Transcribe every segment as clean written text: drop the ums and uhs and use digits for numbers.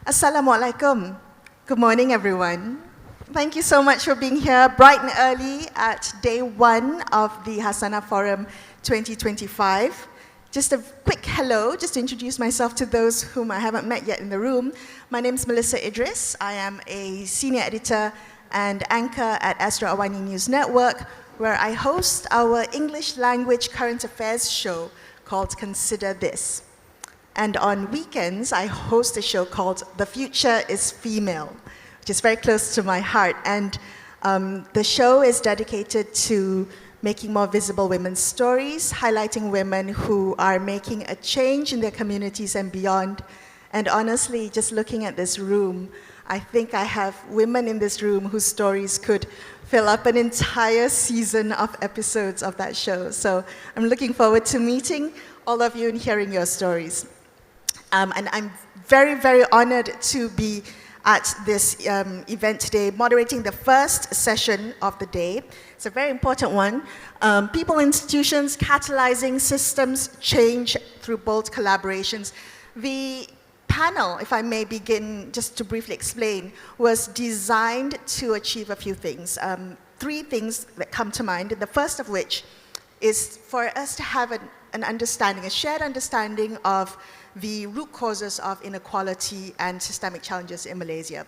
Assalamualaikum. Good morning, everyone. Thank you so much for being here bright and early at day one of the Hassana Forum 2025. Just a quick hello, just to introduce myself to those whom I haven't met yet in the room. My name is Melissa Idris. I am a senior editor and anchor at Astro Awani News Network, where I host our English language current affairs show called Consider This. And on weekends, I host a show called The Future is Female, which is very close to my heart. And the show is dedicated to making more visible women's stories, highlighting women who are making a change in their communities and beyond. And honestly, just looking at this room, I think I have women in this room whose stories could fill up an entire season of episodes of that show. So I'm looking forward to meeting all of you and hearing your stories. And I'm very, very honored to be at this event today, moderating the first session of the day. It's a very important one. People, institutions, catalyzing systems change through bold collaborations. The panel, if I may begin just to briefly explain, was designed to achieve a few things. Three things that come to mind, the first of which is for us to have an understanding, a shared understanding of the root causes of inequality and systemic challenges in Malaysia.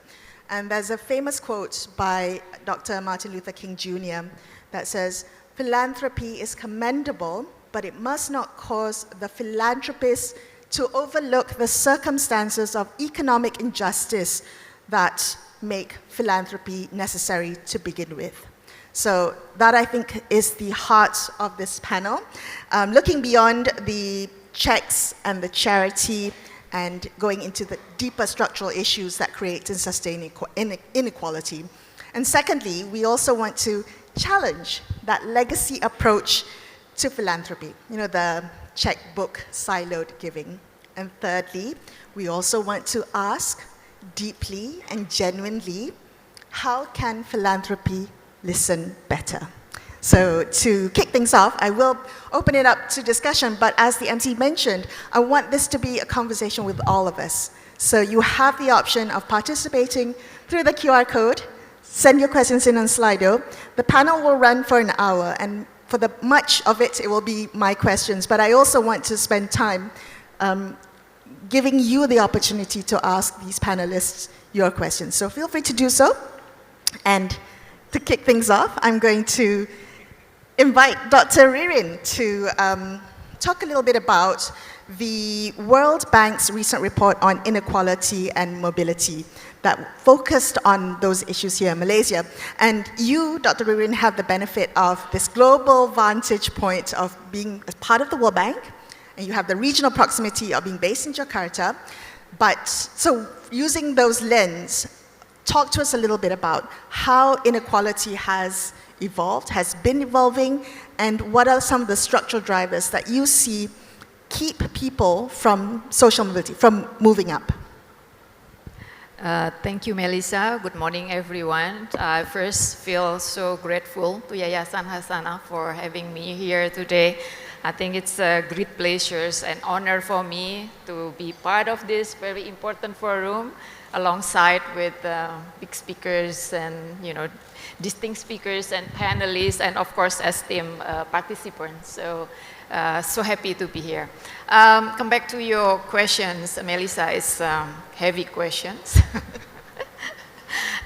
And there's a famous quote by Dr. Martin Luther King Jr. that says, "Philanthropy is commendable, but it must not cause the philanthropist to overlook the circumstances of economic injustice that make philanthropy necessary to begin with." So that, I think, is the heart of this panel. Looking beyond the checks and the charity and going into the deeper structural issues that create and sustain inequality. And secondly, we also want to challenge that legacy approach to philanthropy, the checkbook siloed giving. And thirdly, we also want to ask deeply and genuinely, how can philanthropy listen better? So to kick things off, I will open it up to discussion, but as the MC mentioned, I want this to be a conversation with all of us. So you have the option of participating through the QR code. Send your questions in on Slido. The panel will run for an hour, and for the much of it, it will be my questions, but I also want to spend time giving you the opportunity to ask these panelists your questions. So feel free to do so. And to kick things off, I'm going to invite Dr. Ririn to talk a little bit about the World Bank's recent report on inequality and mobility that focused on those issues here in Malaysia. And you, Dr. Ririn, have the benefit of this global vantage point of being a part of the World Bank, and you have the regional proximity of being based in Jakarta. But so using those lenses, talk to us a little bit about how inequality has evolved, has been evolving, and what are some of the structural drivers that you see keep people from social mobility, from moving up? Thank you, Melissa. Good morning, everyone. I first feel so grateful to Yayasan Hassana for having me here today. I think it's a great pleasure and honor for me to be part of this very important forum, alongside with big speakers and distinct speakers and panelists, and of course esteemed participants. So so happy to be here. Come back to your questions, Melissa. It's heavy questions.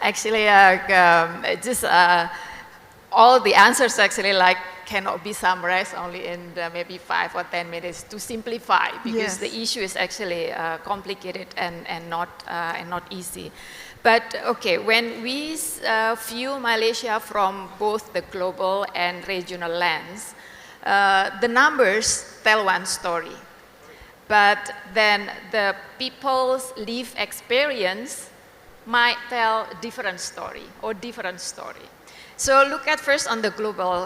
Actually, just all the answers actually cannot be summarized only in maybe 5 or 10 minutes, to simplify, because the issue is actually complicated and not easy. But okay, when we view Malaysia from both the global and regional lens, the numbers tell one story, but then the people's lived experience might tell different story or different story. So look at first on the global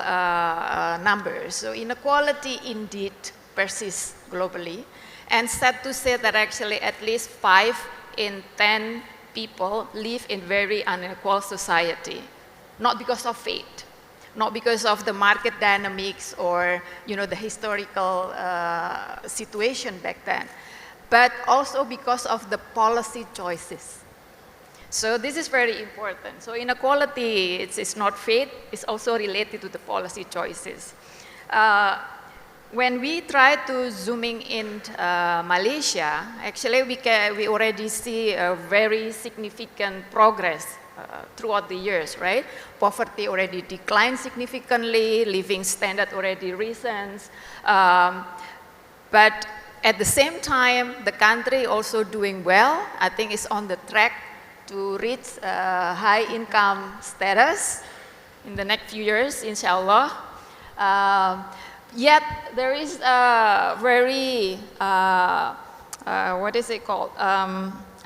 numbers. So inequality indeed persists globally, and sad to say that actually at least 5 in 10 people live in very unequal society, not because of fate, not because of the market dynamics or the historical situation back then, but also because of the policy choices. So this is very important. So inequality, it's not fate, it's also related to the policy choices. When we try to zooming in Malaysia, actually we already see a very significant progress throughout the years, right? Poverty already declined significantly, living standard already risen, but at the same time, the country also doing well. I think it's on the track to reach high income status in the next few years, inshallah. Yet there is a very, what is it called,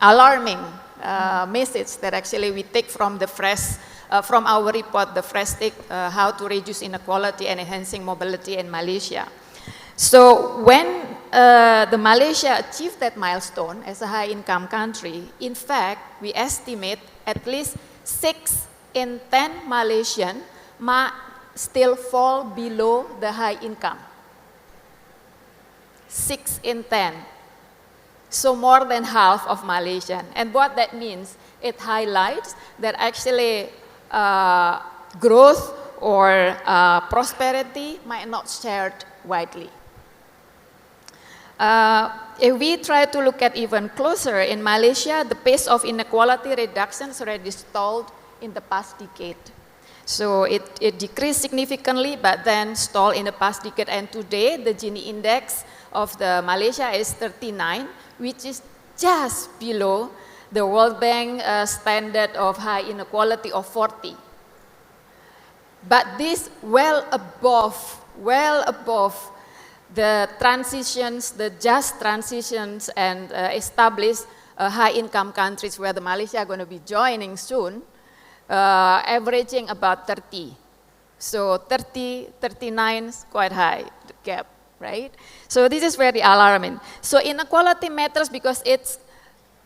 alarming message that actually we take from the from our report, the fresh take, how to reduce inequality and enhancing mobility in Malaysia. So when the Malaysia achieved that milestone as a high income country, in fact, we estimate at least 6 in 10 Malaysian might still fall below the high income. 6 in 10. So more than half of Malaysian. And what that means, it highlights that actually growth or prosperity might not shared widely. If we try to look at even closer, in Malaysia, the pace of inequality reduction is already stalled in the past decade. So it decreased significantly, but then stalled in the past decade. And today, the Gini index of the Malaysia is 39, which is just below the World Bank standard of high inequality of 40. But this well above the transitions, the just transitions, and established high-income countries where the Malaysia are going to be joining soon, averaging about 30. So 30, 39 is quite high, the gap, right? So this is very alarming. So inequality matters because it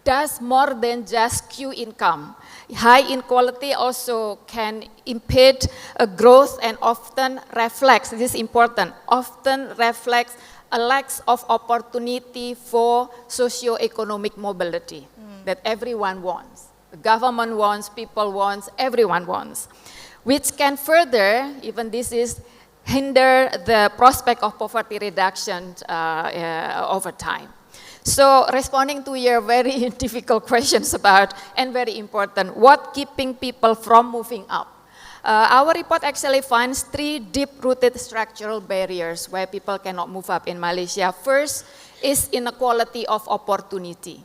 does more than just skew income. High inequality also can impede growth and often reflects, this is important, often reflects a lack of opportunity for socio-economic mobility that everyone wants. The government wants, people wants, everyone wants, which can further, even this is, hinder the prospect of poverty reduction over time. So responding to your very difficult questions about, and very important, what keeping people from moving up? Our report actually finds 3 deep-rooted structural barriers why people cannot move up in Malaysia. First is inequality of opportunity.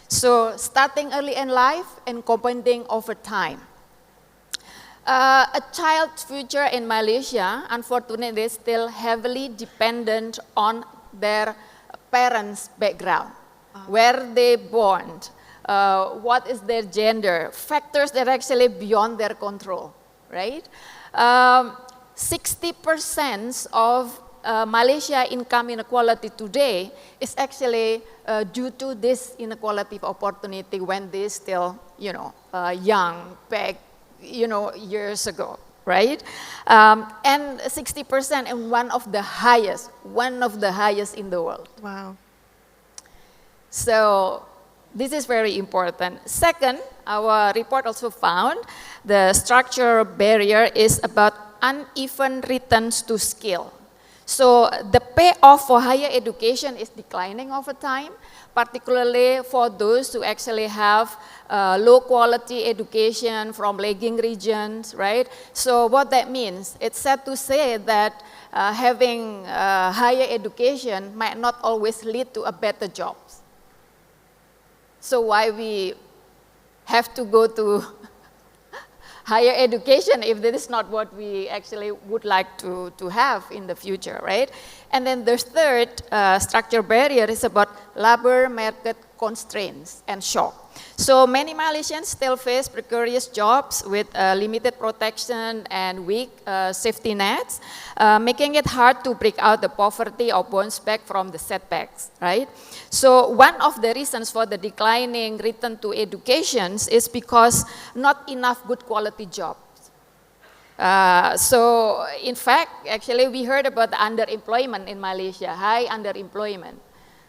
So starting early in life and compounding over time. A child's future in Malaysia, unfortunately, is still heavily dependent on their parents' background, where they born, what is their gender, factors that are actually beyond their control, right? 60% of Malaysia income inequality today is actually due to this inequality of opportunity when they still, young, back, years ago. Right? And 60% and one of the highest in the world. Wow. So this is very important. Second, our report also found the structural barrier is about uneven returns to skill. So the payoff for higher education is declining over time, particularly for those who actually have low quality education from lagging regions, right? So what that means, it's sad to say that having higher education might not always lead to a better jobs. So why we have to go to higher education if that is not what we actually would like to have in the future, right? And then the third structural barrier is about labor market constraints and shock. So many Malaysians still face precarious jobs with limited protection and weak safety nets, making it hard to break out the poverty or bounce back from the setbacks, right? So one of the reasons for the declining return to education is because not enough good quality jobs. So in fact, actually we heard about the underemployment in Malaysia, high underemployment.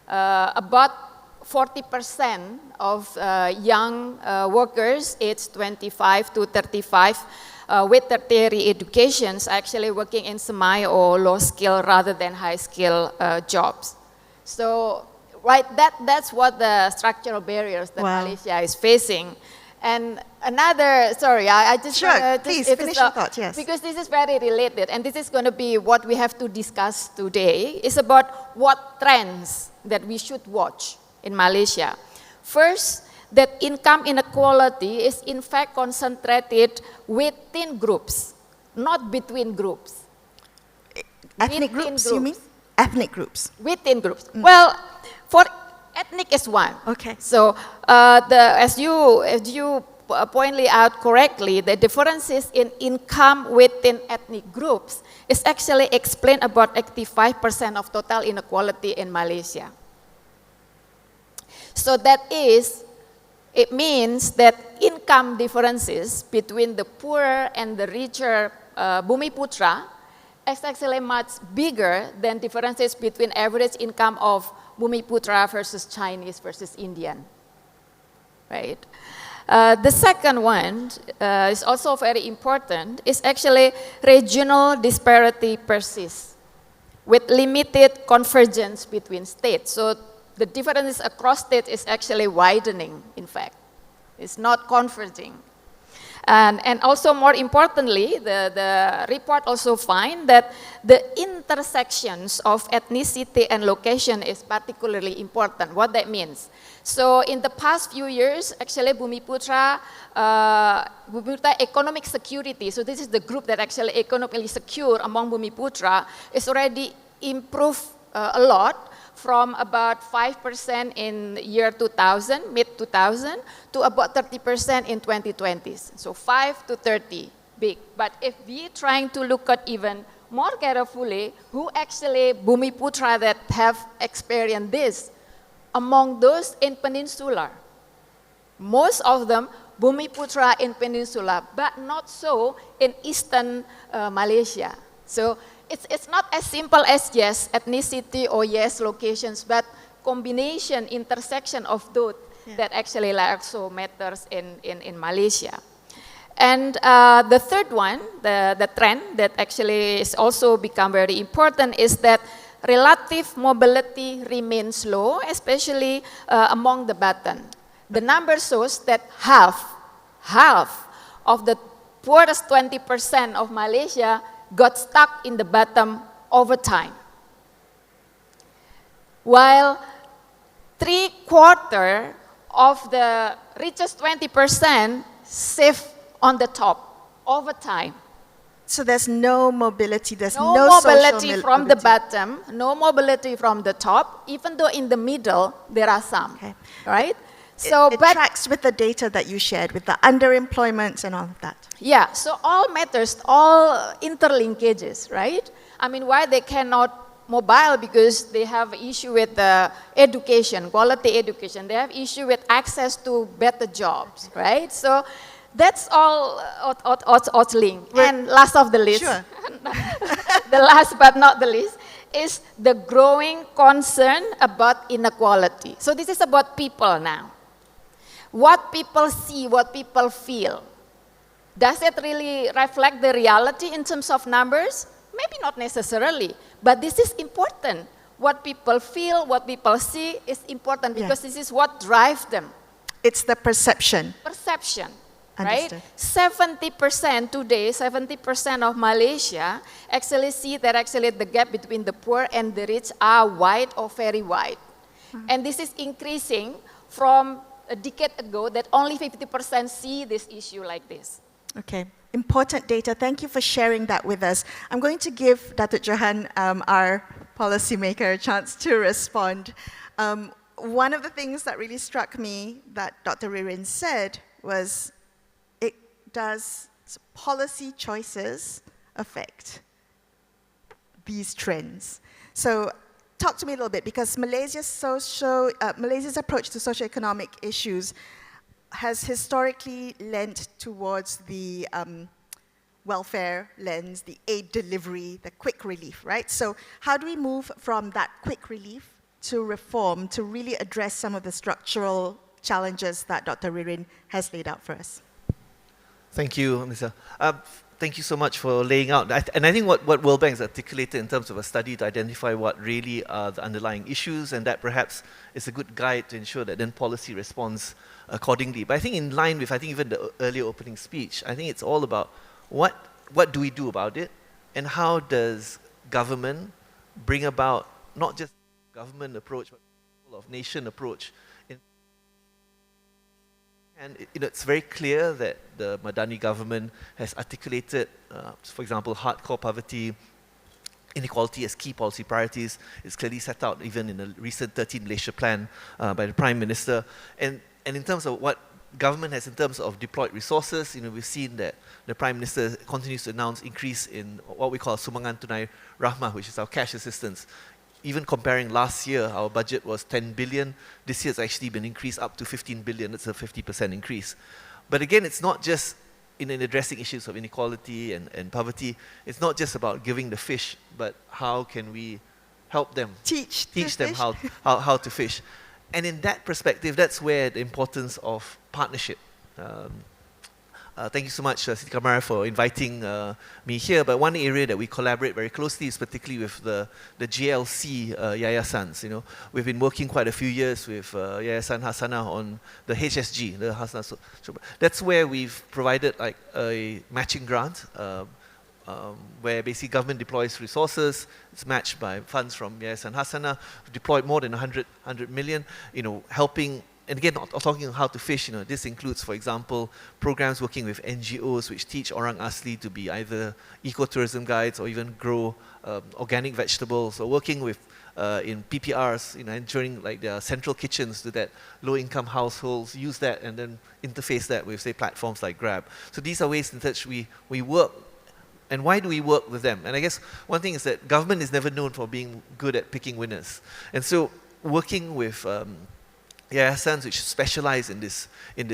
About 40% of young workers aged 25 to 35 with tertiary educations actually working in semi or low skill rather than high skill jobs. So, right, that's what the structural barriers that Malaysia is facing. And another, sorry, I just please finish your thought, yes. Because this is very related, and this is going to be what we have to discuss today, is about what trends that we should watch in Malaysia. First, that income inequality is in fact concentrated within groups, not between groups. Ethnic groups, you mean? Ethnic groups. Within groups. Well, for ethnic is one. Okay. So, as you pointly out correctly, the differences in income within ethnic groups is actually explained about 85% of total inequality in Malaysia. So it means that income differences between the poorer and the richer Bumiputra is actually much bigger than differences between average income of Bumiputra versus Chinese versus Indian, right? The second one is also very important, is actually regional disparity persists with limited convergence between states. So the differences across states is actually widening, in fact. It's not converging. And also more importantly, the report also finds that the intersections of ethnicity and location is particularly important. What that means. So in the past few years, actually Bumiputra economic security, so this is the group that actually economically secure among Bumiputra, is already improved a lot, from about 5% in year 2000, mid-2000, to about 30% in 2020s. So 5 to 30, big. But if we're trying to look at even more carefully, who actually Bumiputra that have experienced this, among those in Peninsula, most of them Bumiputra in Peninsula, but not so in Eastern Malaysia. So it's not as simple as yes, ethnicity or yes, locations, but combination, intersection of those that actually also matters in Malaysia. And the third one, the trend that actually is also become very important is that relative mobility remains low, especially among the bottom. The number shows that half of the poorest 20% of Malaysia got stuck in the bottom over time. While 3/4 of the richest 20% save on the top over time. So there's no mobility, there's no mobility from the mobility. bottom, no mobility from the top, even though in the middle there are some, right? So it tracks with the data that you shared, with the underemployment and all of that. Yeah, so all matters, all interlinkages, right? I mean, why they cannot mobile? Because they have issue with education, quality education. They have issue with access to better jobs, right? So that's all linked. And last of the list, the last but not the least, is the growing concern about inequality. So this is about people now. What people see, what people feel. Does it really reflect the reality in terms of numbers? Maybe not necessarily, but this is important. What people feel, what people see is important because this is what drives them. It's the perception. Perception, Understood. right? 70% today, 70% of Malaysia actually see that actually the gap between the poor and the rich are wide or very wide. And this is increasing from a decade ago that only 50% see this issue like this. Okay, important data. Thank you for sharing that with us. I'm going to give Datuk Johan, our policymaker, a chance to respond. One of the things that really struck me that Dr. Ririn said was, does policy choices affect these trends? So talk to me a little bit, because Malaysia's approach to socioeconomic issues has historically lent towards the welfare lens, the aid delivery, the quick relief, right? So how do we move from that quick relief to reform, to really address some of the structural challenges that Dr. Ririn has laid out for us? Thank you, Lisa. Thank you so much for laying out. And I think what World Bank has articulated in terms of a study to identify what really are the underlying issues, and that perhaps is a good guide to ensure that then policy responds accordingly. But I think in line with, even the earlier opening speech, I think it's all about what do we do about it, and how does government bring about not just government approach, but of nation approach. And it's very clear that the Madani government has articulated, for example, hardcore poverty, inequality as key policy priorities. It's clearly set out even in the recent 13 Malaysia plan by the Prime Minister. And in terms of what government has in terms of deployed resources, we've seen that the Prime Minister continues to announce increase in what we call Sumbangan Tunai Rahmah, which is our cash assistance. Even comparing last year, our budget was 10 billion. This year it's actually been increased up to 15 billion. It's a 50% increase. But again, it's not just in addressing issues of inequality and poverty. It's not just about giving the fish, but how can we help them? Teach them how to fish. And in that perspective, that's where the importance of partnership. Thank you so much, Siti Kamara, for inviting me here. But one area that we collaborate very closely is particularly with the GLC Yayasans. We've been working quite a few years with Yayasan Hasana on the HSG, the Hasana. That's where we've provided like a matching grant, where basically government deploys resources. It's matched by funds from Yayasan Hasana. We've deployed more than 100 million, helping. And again, not talking how to fish, this includes, for example, programs working with NGOs which teach Orang Asli to be either ecotourism guides or even grow organic vegetables, or working with in PPRs, ensuring like their central kitchens so that low-income households use that and then interface that with, say, platforms like Grab. So these are ways in which we work. And why do we work with them? And I guess one thing is that government is never known for being good at picking winners. And so working with Yayasans which specialize in this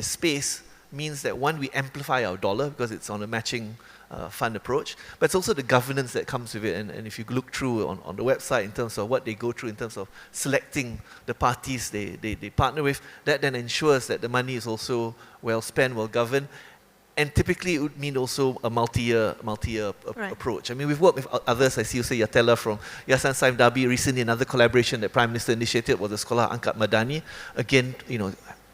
space means that, one, we amplify our dollar because it's on a matching fund approach, but it's also the governance that comes with it. And if you look through on the website in terms of what they go through in terms of selecting the parties they partner with, that then ensures that the money is also well spent, well governed. And typically it would mean also a multi-year Right. approach. I mean, we've worked with others. I see you say Yatella from Yayasan Saif Dabi. Recently, another collaboration that Prime Minister initiated was the Sekolah Angkat Madani. Again,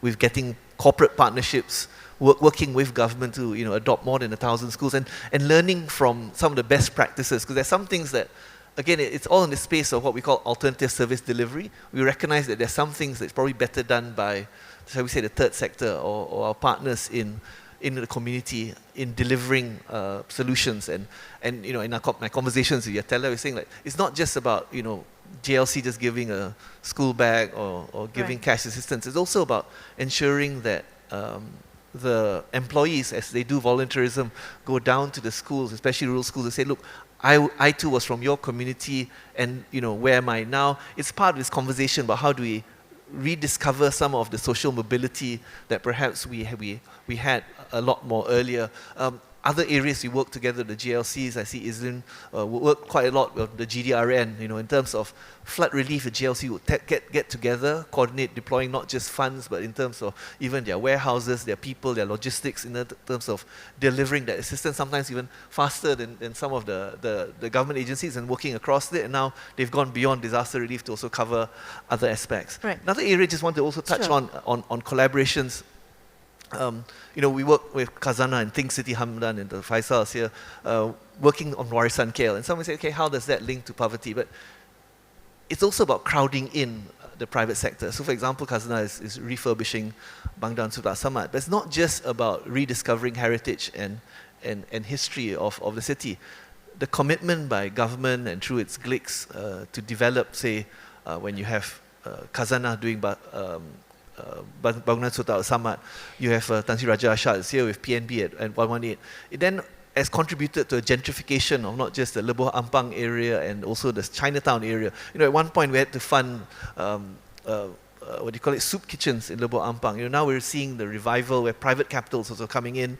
with getting corporate partnerships, working with government to adopt more than 1,000 schools and learning from some of the best practices. Because there's some things that, again, it's all in the space of what we call alternative service delivery. We recognize that there's some things that's probably better done by, shall we say, the third sector or our partners in the community in delivering solutions. And in my conversations with Yatella, we're saying like it's not just about GLC just giving a school bag or giving cash assistance. It's also about ensuring that the employees, as they do volunteerism, go down to the schools, especially rural schools, and say, look, I too was from your community, and where am I now? It's part of this conversation about how do we rediscover some of the social mobility that perhaps we had a lot more earlier. Other areas we work together, the GLCs, I see Islin work quite a lot with the GDRN, in terms of flood relief. The GLC would get together, coordinate deploying not just funds, but in terms of even their warehouses, their people, their logistics, in terms of delivering that assistance, sometimes even faster than some of the government agencies, and working across it. And now they've gone beyond disaster relief to also cover other aspects. Right. Another area I just want to also touch on collaborations. We work with Khazanah and Think City Hamdan and the Faisals here, working on Warisan KL. And someone say, okay, how does that link to poverty? But it's also about crowding in the private sector. So for example, Khazanah is refurbishing Bangdan Sultan Samad. But it's not just about rediscovering heritage and history of the city. The commitment by government and through its GLICs to develop, say, when you have Khazanah doing Bangunan Sultan Samad, you have Tan Sri Raja Ashad is here with PNB at 118. It then has contributed to a gentrification of not just the Lebuh Ampang area and also the Chinatown area. At one point we had to fund soup kitchens in Lebuh Ampang. Now we're seeing the revival where private capital is also coming in,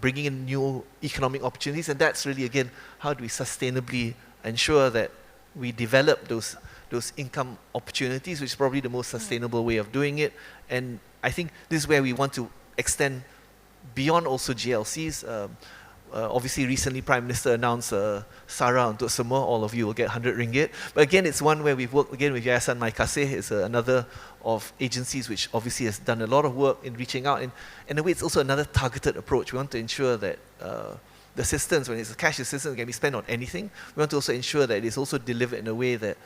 bringing in new economic opportunities, and that's really, again, how do we sustainably ensure that we develop those those income opportunities, which is probably the most sustainable way of doing it. And I think this is where we want to extend beyond also GLCs. Obviously, recently Prime Minister announced SARA untuk semua, all of you will get 100 ringgit. But again, it's one where we've worked again with Yayasan Mai Kasih. It's another of agencies which obviously has done a lot of work in reaching out. And in a way, it's also another targeted approach. We want to ensure that the assistance, when it's a cash assistance, can be spent on anything. We want to also ensure that it is also delivered in a way that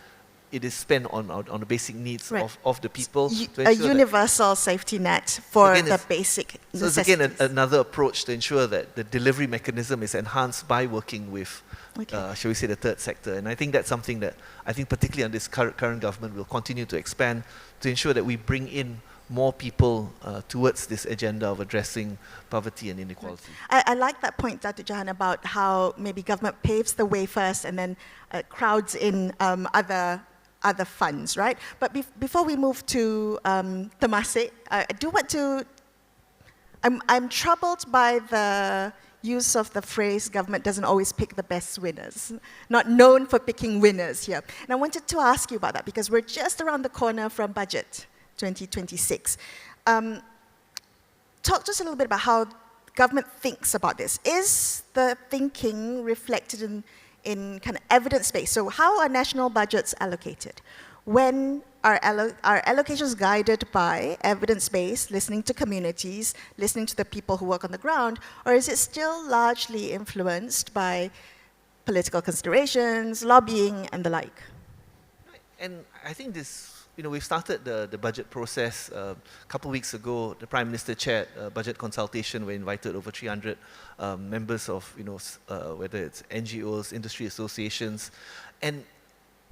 it is spent on the basic needs of the people. A universal safety net for the basic necessities. So it's again another approach to ensure that the delivery mechanism is enhanced by working with, shall we say, the third sector. And I think that's something that I think particularly under this current government will continue to expand to ensure that we bring in more people towards this agenda of addressing poverty and inequality. I like that point, Datuk Johan, about how maybe government paves the way first and then crowds in other funds, right? But before we move to Temasek, I do want to, I'm troubled by the use of the phrase government doesn't always pick the best winners, not known for picking winners here. And I wanted to ask you about that because we're just around the corner from budget 2026. Talk to us a little bit about how government thinks about this. Is the thinking reflected in kind of evidence-based? So how are national budgets allocated? When are allocations guided by evidence-based, listening to communities, listening to the people who work on the ground, or is it still largely influenced by political considerations, lobbying, and the like? And I think this, we've started the budget process a couple of weeks ago. The Prime Minister chaired a budget consultation. We invited over 300 members of, whether it's NGOs, industry associations,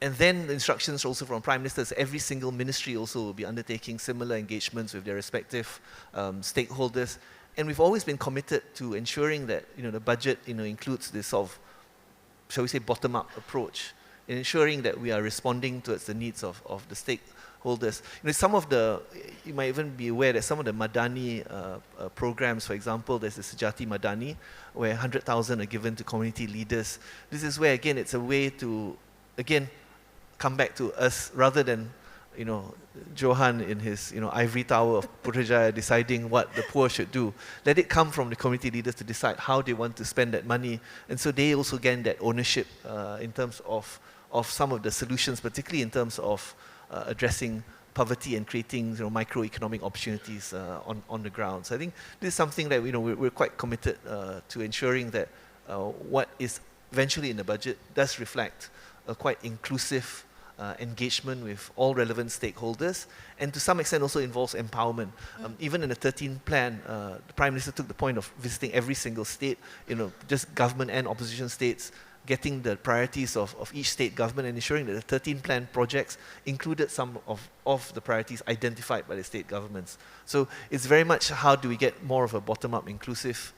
and then the instructions also from Prime Ministers. Every single ministry also will be undertaking similar engagements with their respective stakeholders. And we've always been committed to ensuring that the budget includes this sort of, shall we say, bottom-up approach, in ensuring that we are responding towards the needs of the stakeholders. Some of you might even be aware that some of the Madani programs, for example, there's the Sejati Madani, where 100,000 are given to community leaders. This is where, again, it's a way to, again, come back to us rather than, Johan in his, ivory tower of Putrajaya deciding what the poor should do. Let it come from the community leaders to decide how they want to spend that money. And so they also gain that ownership in terms of some of the solutions, particularly in terms of addressing poverty and creating microeconomic opportunities on the ground. So I think this is something that we're quite committed to ensuring that what is eventually in the budget does reflect a quite inclusive engagement with all relevant stakeholders, and to some extent also involves empowerment. Even in the 13th plan, the Prime Minister took the point of visiting every single state, just government and opposition states, getting the priorities of each state government and ensuring that the 13th plan projects included some of the priorities identified by the state governments. So it's very much how do we get more of a bottom-up inclusive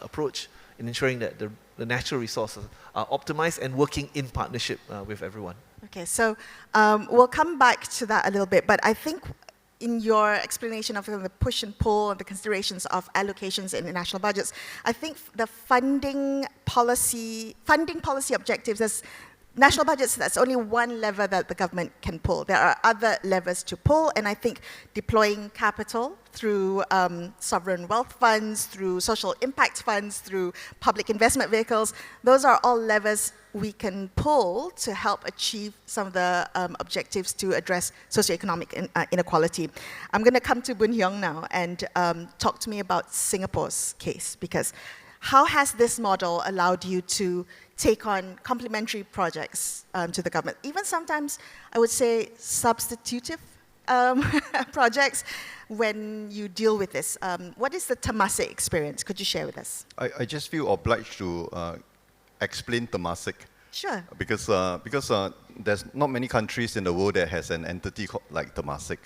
approach in ensuring that the natural resources are optimized and working in partnership with everyone. Okay, so we'll come back to that a little bit, but I think in your explanation of the push and pull and the considerations of allocations in the national budgets, I think the funding policy objectives, as national budgets, that's only one lever that the government can pull. There are other levers to pull, and I think deploying capital through sovereign wealth funds, through social impact funds, through public investment vehicles, those are all levers we can pull to help achieve some of the objectives to address socioeconomic inequality. I'm going to come to Boon Heong now and talk to me about Singapore's case, because how has this model allowed you to take on complementary projects to the government, even sometimes I would say substitutive projects when you deal with this? What is the Temasek experience? Could you share with us? I just feel obliged to explain Temasek. Sure. Because there's not many countries in the world that has an entity like Temasek.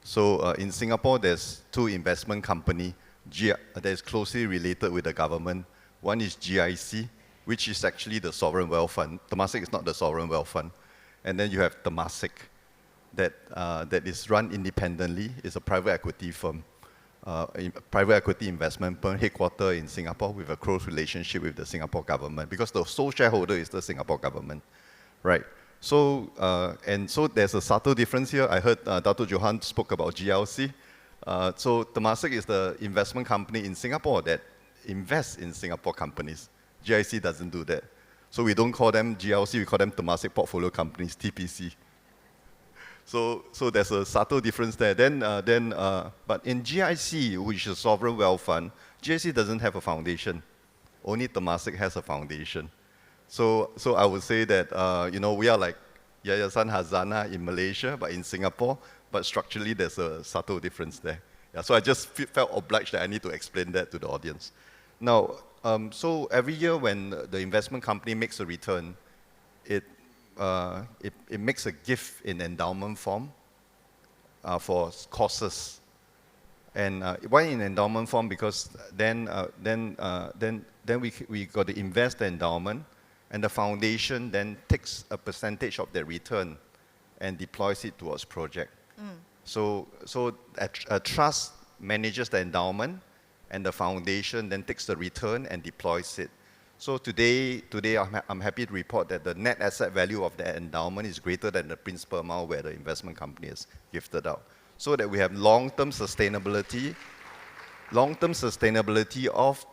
So in Singapore, there's two investment companies that is closely related with the government. One is GIC, which is actually the sovereign wealth fund. Temasek is not the sovereign wealth fund. And then you have Temasek, that is run independently. It's a private equity firm, private equity investment firm headquartered in Singapore with a close relationship with the Singapore government, because the sole shareholder is the Singapore government, right? So, and so there's a subtle difference here. I heard Datuk Johan spoke about GLC. So Temasek is the investment company in Singapore that invests in Singapore companies. GIC doesn't do that. So we don't call them GLC, we call them Temasek Portfolio Companies, TPC. So there's a subtle difference there. But in GIC, which is a sovereign wealth fund, GIC doesn't have a foundation. Only Temasek has a foundation. So I would say that we are like Yayasan Hazana in Malaysia, but in Singapore. But structurally, there's a subtle difference there. Yeah, so I just felt obliged that I need to explain that to the audience. Now, so every year when the investment company makes a return, it makes a gift in endowment form for causes. And why in endowment form? Because then we got to invest the endowment, and the foundation then takes a percentage of that return and deploys it towards project. So a trust manages the endowment, and the foundation then takes the return and deploys it. So today I'm happy to report that the net asset value of the endowment is greater than the principal amount where the investment company is gifted out. So that we have long-term sustainability of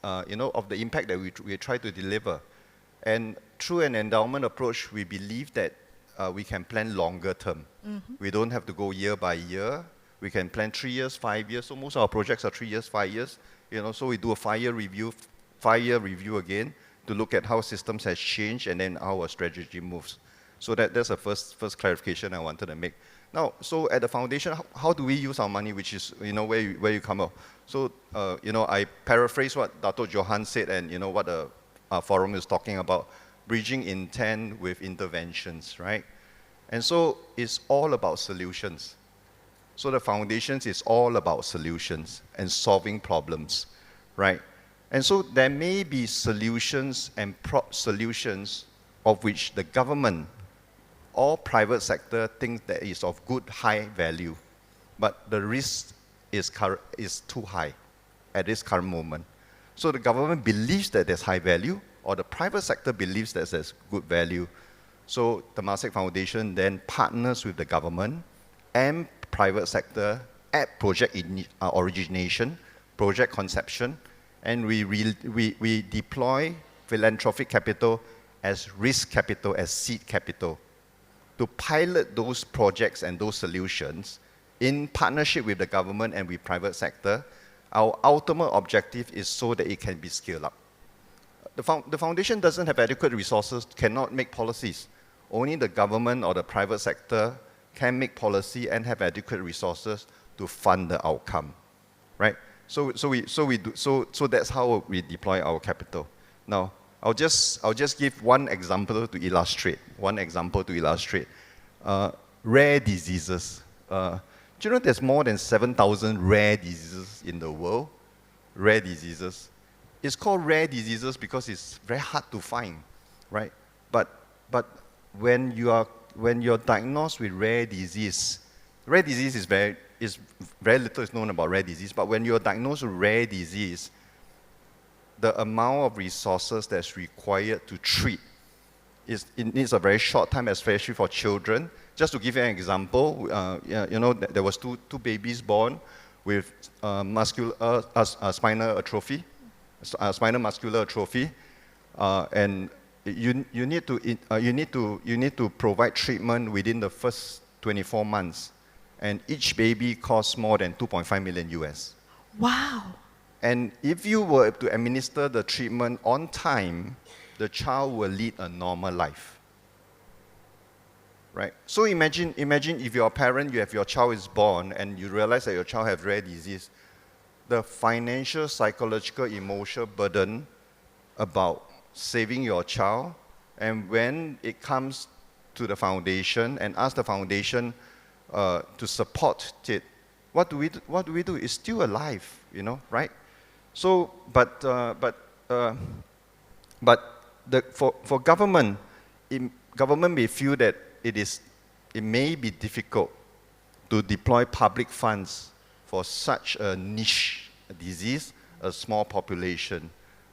of the impact that we try to deliver. And through an endowment approach, we believe that we can plan longer term. We don't have to go year by year. We can plan 3 years, 5 years. So most of our projects are 3 years, 5 years. So we do a 5-year review again to look at how systems has changed and then how our strategy moves. So that's the first clarification I wanted to make. Now, so at the foundation, how do we use our money, which is where you come up. So I paraphrase what Datuk Johan said and what the forum is talking about, bridging intent with interventions, right? And so it's all about solutions. So the foundations is all about solutions and solving problems, right? And so there may be solutions and solutions of which the government or private sector thinks that is of good high value, but the risk is too high at this current moment. So the government believes that there's high value, or the private sector believes that there's good value. So the Temasek Foundation then partners with the government and private sector at project origination, project conception, and we deploy philanthropic capital as risk capital, as seed capital, to pilot those projects and those solutions in partnership with the government and with private sector. Our ultimate objective is so that it can be scaled up. The foundation doesn't have adequate resources, cannot make policies. Only the government or the private sector can make policy and have adequate resources to fund the outcome, right? So that's how we deploy our capital. Now, I'll just give one example to illustrate. Rare diseases. Do you know there's more than 7,000 rare diseases in the world? Rare diseases. It's called rare diseases because it's very hard to find, right? But when you're diagnosed with rare disease is very little is known about rare disease. But when you're diagnosed with rare disease, the amount of resources that's required to treat it needs a very short time, especially for children. Just to give you an example, there was two babies born with spinal atrophy, spinal muscular atrophy, and you need to provide treatment within the first 24 months, and each baby costs more than 2.5 million US. Wow. And if you were to administer the treatment on time, the child will lead a normal life. Right? So imagine if you're a parent, your child is born, and you realize that your child has rare disease, the financial, psychological, emotional burden about saving your child, and when it comes to the foundation and ask the foundation to support it, what do we do? It's still alive, right? So, for government, government may feel that it may be difficult to deploy public funds for such a niche disease, a small population.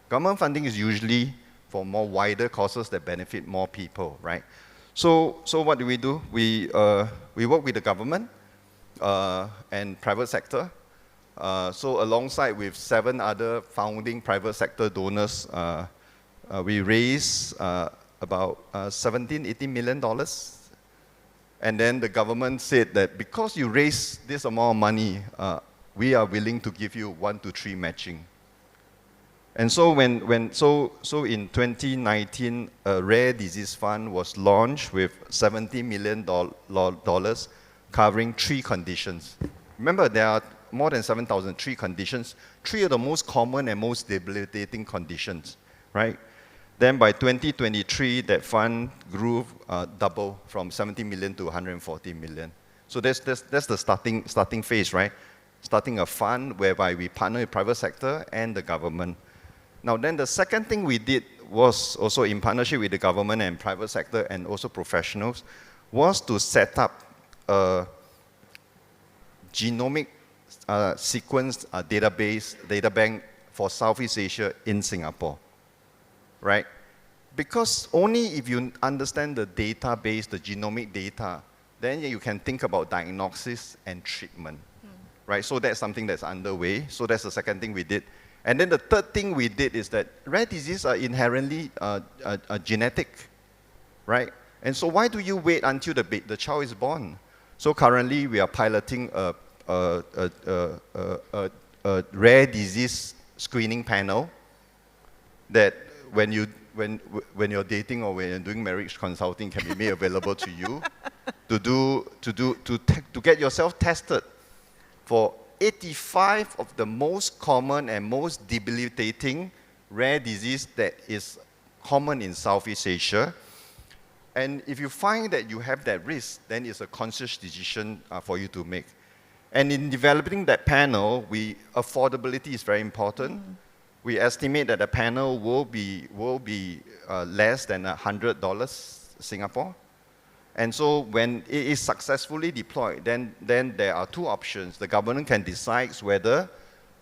Government funding is usually for more wider causes that benefit more people, right? So what do? We work with the government and private sector. So alongside with 7 other founding private sector donors, we raised about $18 million. And then the government said that because you raised this amount of money, we are willing to give you 1 to 3 matching. And so so in 2019, a rare disease fund was launched with $70 million covering 3 conditions. Remember, there are more than 7,003 conditions, 3 of the most common and most debilitating conditions, right? Then by 2023, that fund grew double from 70 million to 140 million. So that's the starting phase, right? Starting a fund whereby we partner with private sector and the government. Now then the second thing we did was also in partnership with the government and private sector and also professionals, was to set up a genomic sequence data bank for Southeast Asia in Singapore, right? Because only if you understand the database, the genomic data, then you can think about diagnosis and treatment, right? So that's something that's underway. So that's the second thing we did. And then the third thing we did is that rare diseases are inherently genetic, right? And so why do you wait until the child is born? So currently we are piloting a rare disease screening panel that when you're dating or when you're doing marriage consulting can be made available to you to get yourself tested for 85 of the most common and most debilitating rare disease that is common in Southeast Asia. And if you find that you have that risk, then it's a conscious decision for you to make. And in developing that panel, affordability is very important. We estimate that the panel will be less than $100 Singapore. And so when it is successfully deployed, then there are 2 options. The government can decide whether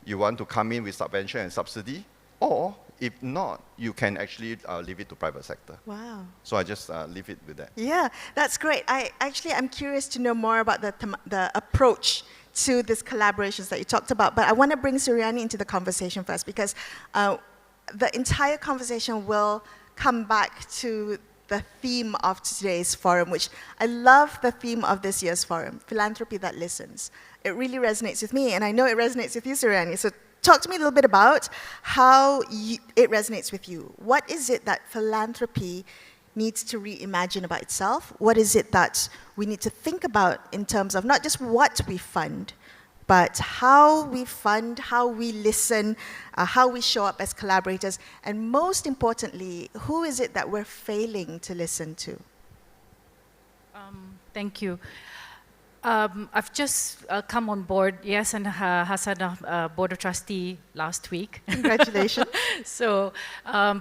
you want to come in with subvention and subsidy, or if not, you can actually leave it to private sector. Wow. So I just leave it with that. Yeah, that's great. I'm curious to know more about the approach to these collaborations that you talked about, but I want to bring Suryani into the conversation first because the entire conversation will come back to the theme of today's forum, which I love the theme of this year's forum, philanthropy that listens. It really resonates with me, and I know it resonates with you, Suryani. So talk to me a little bit about how it resonates with you. What is it that philanthropy needs to reimagine about itself? What is it that we need to think about in terms of not just what we fund, but how we fund, how we listen, how we show up as collaborators, and most importantly, who is it that we're failing to listen to? Thank you. I've just come on board, yes, and Hasana Board of Trustee last week. Congratulations. So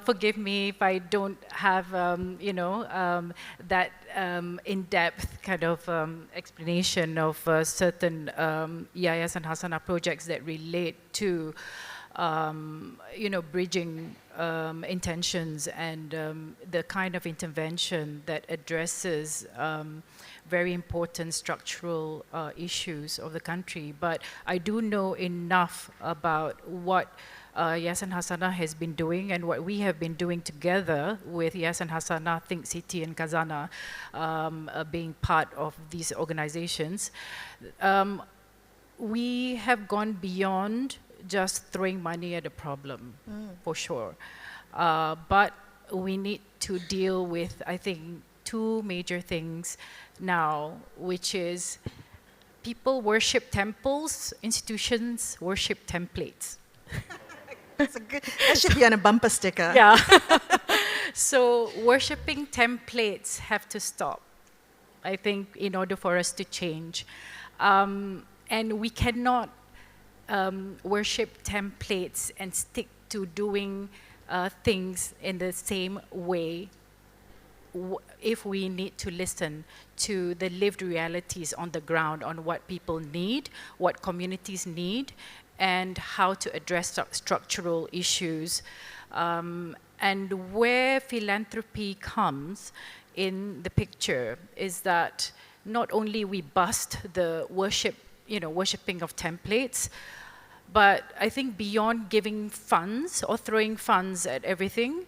forgive me if I don't have, that in-depth kind of explanation of certain EIS and Hasana projects that relate to, bridging intentions and the kind of intervention that addresses very important structural issues of the country. But I do know enough about what Yayasan Hasana has been doing and what we have been doing together with Yayasan Hasana, Think City and Kazana being part of these organizations. We have gone beyond just throwing money at a problem, for sure. But we need to deal with, I think, 2 major things now, which is people worship temples, institutions worship templates. That should be on a bumper sticker. Yeah. So worshipping templates have to stop, I think, in order for us to change. And we cannot worship templates and stick to doing things in the same way if we need to listen to the lived realities on the ground on what people need, what communities need, and how to address structural issues. And where philanthropy comes in the picture is that not only we bust the worshipping of templates, but I think beyond giving funds or throwing funds at everything,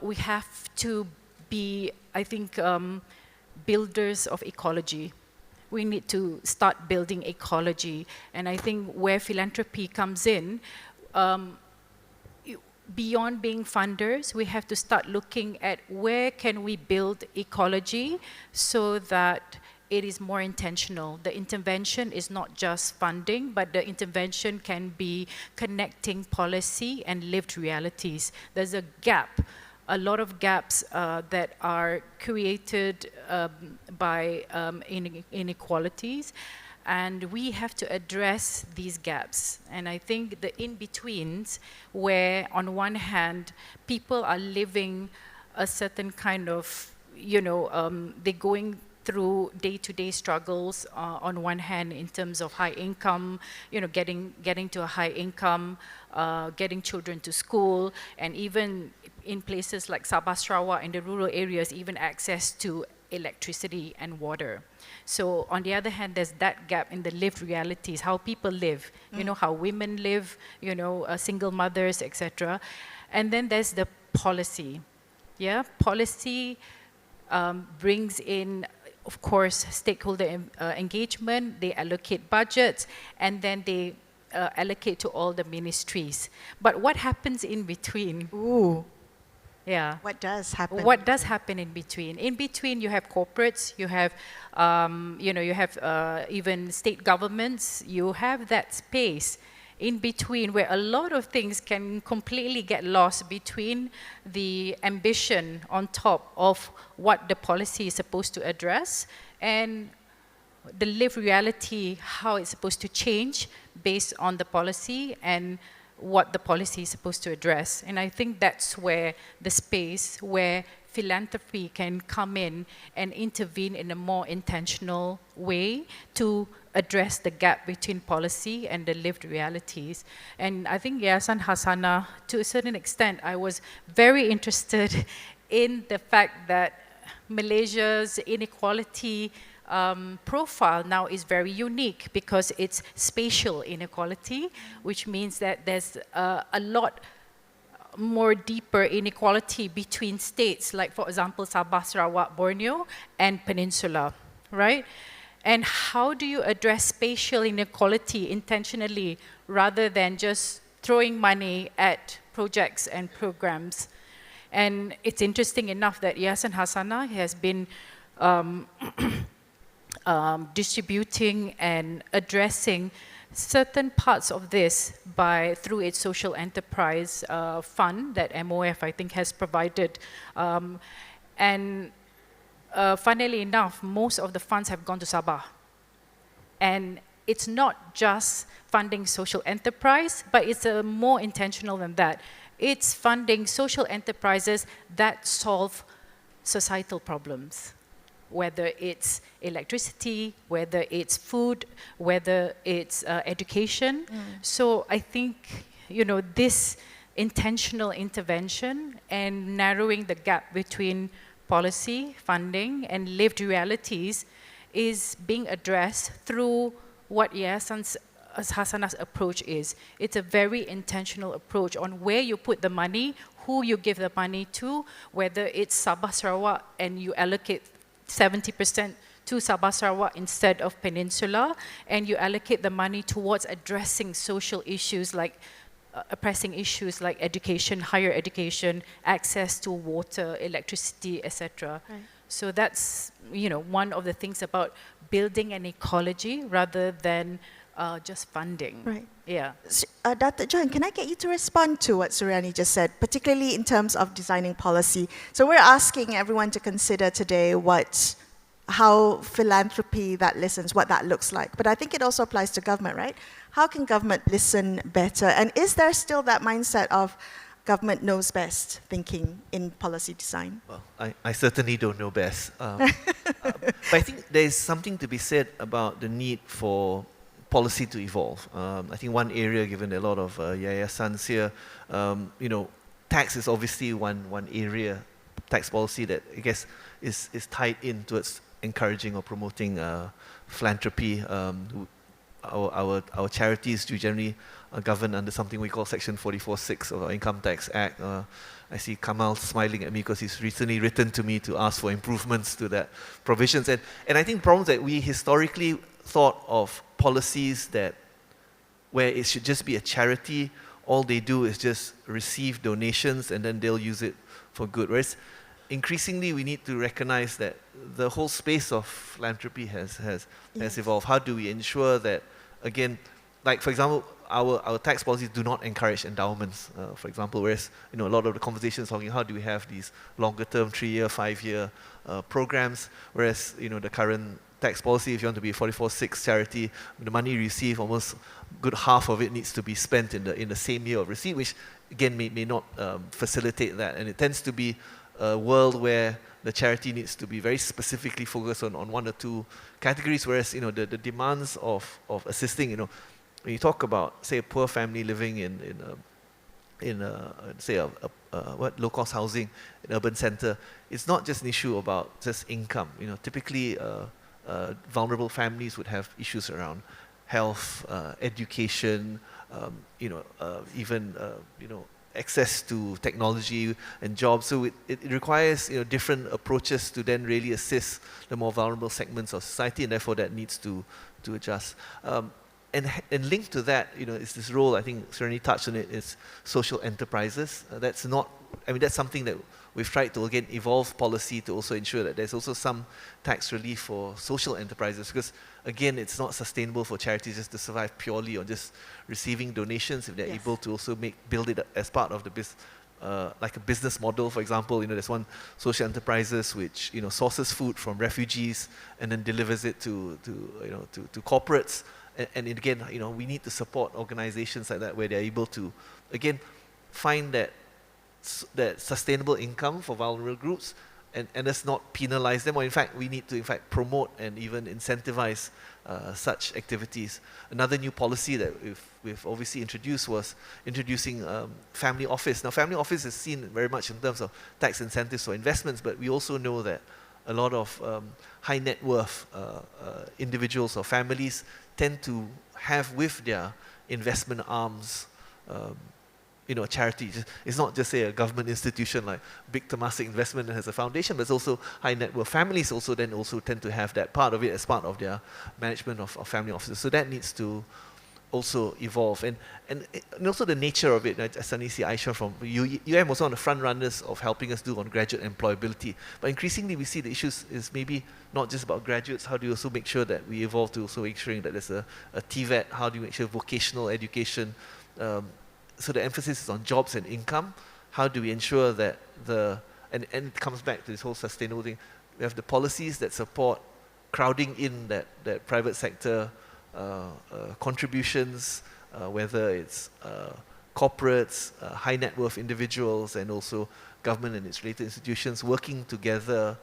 we have to be, I think, builders of ecology. We need to start building ecology. And I think where philanthropy comes in, beyond being funders, we have to start looking at where can we build ecology so that it is more intentional. The intervention is not just funding, but the intervention can be connecting policy and lived realities. There's a gap, a lot of gaps that are created by inequalities, and we have to address these gaps. And I think the in-betweens, where on one hand, people are living a certain kind of, they're going through day-to-day struggles on one hand in terms of high income, getting to a high income, getting children to school, and even in places like Sabah, Sarawak, in the rural areas, even access to electricity and water. So on the other hand, there's that gap in the lived realities, how people live, how women live, single mothers, etc. And then there's the policy. Yeah, policy brings in, of course, stakeholder engagement, they allocate budgets, and then they allocate to all the ministries. But what happens in between? Ooh. Yeah. What does happen? What does happen in between? In between, you have corporates, you have, you have even state governments. You have that space in between where a lot of things can completely get lost between the ambition on top of what the policy is supposed to address and the lived reality, how it's supposed to change based on the policy and what the policy is supposed to address. And I think that's where the space where philanthropy can come in and intervene in a more intentional way to address the gap between policy and the lived realities. And I think Yayasan Hasanah, to a certain extent, I was very interested in the fact that Malaysia's inequality profile now is very unique because it's spatial inequality, which means that there's a lot more deeper inequality between states, like for example, Sabah, Sarawak, Borneo, and Peninsula, right? And how do you address spatial inequality intentionally rather than just throwing money at projects and programs? And it's interesting enough that Yayasan Hasanah has been distributing and addressing certain parts of this through its social enterprise fund that MOF, I think, has provided. Funnily enough, most of the funds have gone to Sabah. And it's not just funding social enterprise, but it's more intentional than that. It's funding social enterprises that solve societal problems, whether it's electricity, whether it's food, whether it's education. So I think, this intentional intervention and narrowing the gap between policy, funding, and lived realities is being addressed through what Yayasan Hasanah's approach is. It's a very intentional approach on where you put the money, who you give the money to, whether it's Sabah Sarawak and you allocate 70% to Sabah Sarawak instead of Peninsula, and you allocate the money towards addressing social issues like pressing issues like education, higher education, access to water, electricity, etc. Right. So that's one of the things about building an ecology rather than just funding. Right. Yeah. Dr. Johan, can I get you to respond to what Suryani just said, particularly in terms of designing policy? So we're asking everyone to consider today how philanthropy that listens, what that looks like. But I think it also applies to government, right? How can government listen better? And is there still that mindset of government knows best thinking in policy design? Well, I certainly don't know best. But I think there's something to be said about the need for policy to evolve. I think one area, given a lot of yayasans here, tax is obviously one area tax policy that I guess is tied in towards encouraging or promoting philanthropy. Our charities do generally govern under something we call Section 44(6) of our Income Tax Act. I see Kamal smiling at me because he's recently written to me to ask for improvements to that provisions. And I think the problem is that we historically thought of policies that where it should just be a charity, all they do is just receive donations and then they'll use it for good. Whereas increasingly we need to recognize that the whole space of philanthropy has evolved. How do we ensure that, again, like for example, our tax policies do not encourage endowments, for example, whereas a lot of the conversations talking how do we have these longer term 3-year, 5-year programs, whereas the current tax policy, if you want to be a 44(6) charity, the money you receive, almost good half of it needs to be spent in the same year of receipt, which again may not facilitate that, and it tends to be a world where the charity needs to be very specifically focused on 1 or 2 categories, whereas the demands of assisting, when you talk about, say, a poor family living in say a low-cost housing in urban center, it's not just an issue about just income. Typically vulnerable families would have issues around health, education, even access to technology and jobs. So it requires different approaches to then really assist the more vulnerable segments of society, and therefore that needs to adjust. And linked to that, is this role, I think Srini touched on it, is social enterprises. That's something that we've tried to, again, evolve policy to also ensure that there's also some tax relief for social enterprises, because, again, it's not sustainable for charities just to survive purely on just receiving donations. If they're able to also build it as part of the business, like a business model, for example, there's one social enterprises which sources food from refugees and then delivers it to corporates. And again, we need to support organizations like that where they're able to, again, find that sustainable income for vulnerable groups and let's not penalize them, or in fact, we need to promote and even incentivize such activities. Another new policy that we've obviously introduced was introducing family office. Now, family office is seen very much in terms of tax incentives for investments, but we also know that a lot of high net worth individuals or families tend to have with their investment arms, a charity. It's not just, say, a government institution like big Temasek investment that has a foundation, but it's also high net worth families also tend to have that part of it as part of their management of family offices. So that needs to also evolve. And also the nature of it. I suddenly see Aisha from UM also on the front runners of helping us do on graduate employability. But increasingly we see the issues is maybe not just about graduates. How do you also make sure that we evolve to also ensuring that there's a TVET? How do you make sure vocational education? So the emphasis is on jobs and income. How do we ensure that and it comes back to this whole sustainable thing. We have the policies that support crowding in that private sector contributions, whether it's corporates, high net worth individuals, and also government and its related institutions working together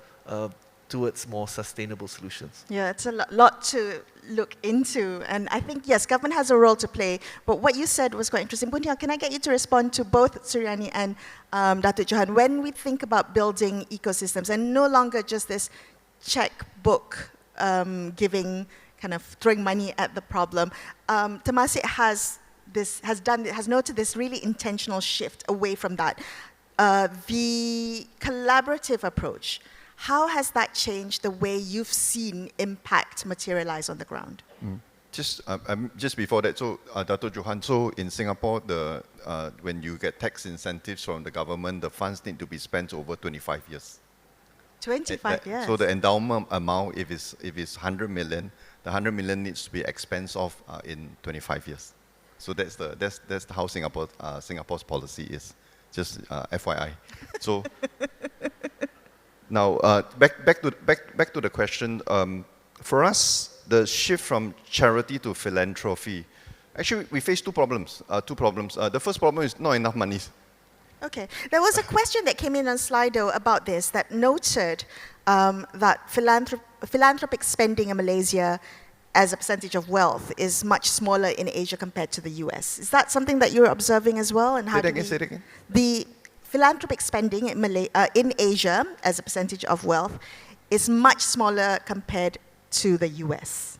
towards more sustainable solutions. Yeah, it's a lot to look into. And I think, yes, government has a role to play. But what you said was quite interesting. Boon, can I get you to respond to both Suryani and Datuk Johan? When we think about building ecosystems, and no longer just this checkbook giving, kind of throwing money at the problem, Temasek has noted this really intentional shift away from that. The collaborative approach, how has that changed the way you've seen impact materialize on the ground? Just before that, so Datuk Johan, so in Singapore, when you get tax incentives from the government, the funds need to be spent over 25 years. 25 years. So the endowment amount, if it's 100 million, the 100 million needs to be expensed off in 25 years. So that's how Singapore's policy is. Just FYI. So now back to the question. For us, the shift from charity to philanthropy, actually we face two problems. The first problem is not enough money. Okay. There was a question that came in on Slido about this that noted that philanthropic spending in Malaysia as a percentage of wealth is much smaller in Asia compared to the US. Is that something that you're observing as well? And how Say it again. The philanthropic spending in Asia as a percentage of wealth is much smaller compared to the US.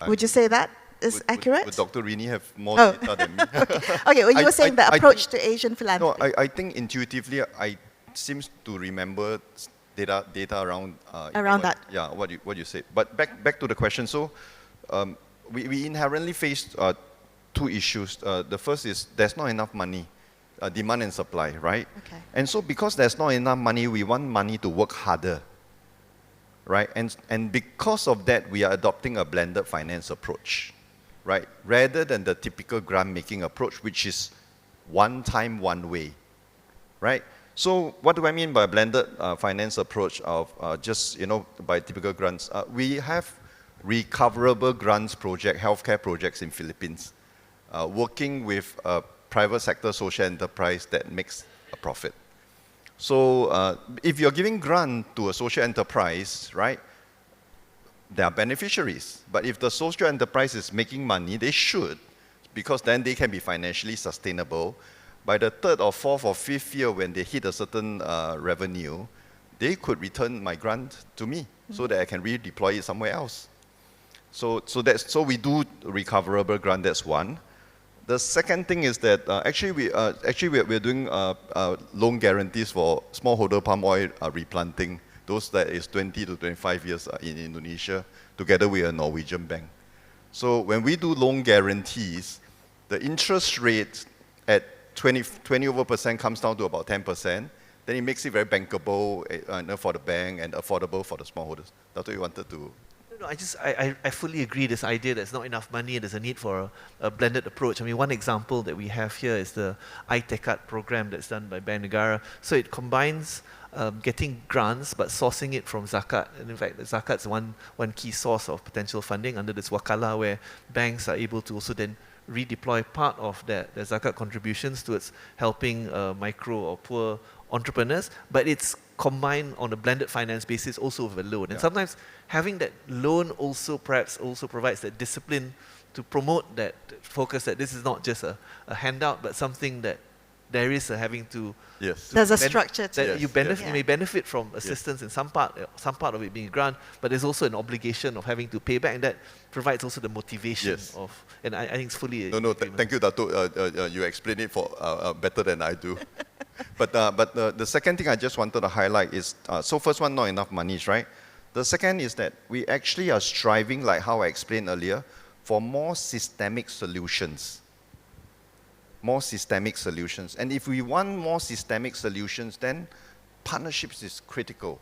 Would you say that is accurate? Would Dr. Rini have more data than me? Okay, well, you were saying the approach to Asian philanthropy. No, I think intuitively, I seems to remember data around that. Yeah, what you said. But back to the question. So we inherently face two issues. The first is there's not enough money, demand and supply, right? Okay. And so because there's not enough money, we want money to work harder, right? And because of that, we are adopting a blended finance approach, right? Rather than the typical grant-making approach, which is one time, one way, right? So what do I mean by blended finance approach of just, by typical grants? We have recoverable grants project, healthcare projects in Philippines, working with a private sector social enterprise that makes a profit. So if you're giving grant to a social enterprise, right, they are beneficiaries. But if the social enterprise is making money, they should, because then they can be financially sustainable. By the third or fourth or fifth year, when they hit a certain revenue, they could return my grant to me so that I can redeploy it somewhere else. So we do recoverable grant. That's one. The second thing is that we're doing loan guarantees for smallholder palm oil replanting. Those that is 20 to 25 years in Indonesia, together with a Norwegian bank. So when we do loan guarantees, the interest rate at 20% comes down to about 10%. Then it makes it very bankable for the bank and affordable for the smallholders. That's what you wanted to. No, I fully agree this idea there's not enough money and there's a need for a blended approach. I mean, one example that we have here is the iTekat program that's done by Bank Negara. So it combines getting grants but sourcing it from zakat. And in fact, the zakat's one key source of potential funding under this wakala, where banks are able to also then redeploy part of their zakat contributions towards helping micro or poor entrepreneurs, but it's combined on a blended finance basis also with a loan. And sometimes having that loan also perhaps also provides that discipline to promote that focus that this is not just a handout, but something that there is having to. Yes. There's a structure to it. You may benefit from assistance in some part of it being a grant, but there's also an obligation of having to pay back, and that provides also the motivation of. And I think it's fully. Thank you, Datuk. You explain it for better than I do. But the second thing I just wanted to highlight is so first one, not enough money, right? The second is that we actually are striving, like how I explained earlier, for more systemic solutions. More systemic solutions. And if we want more systemic solutions, then partnerships is critical.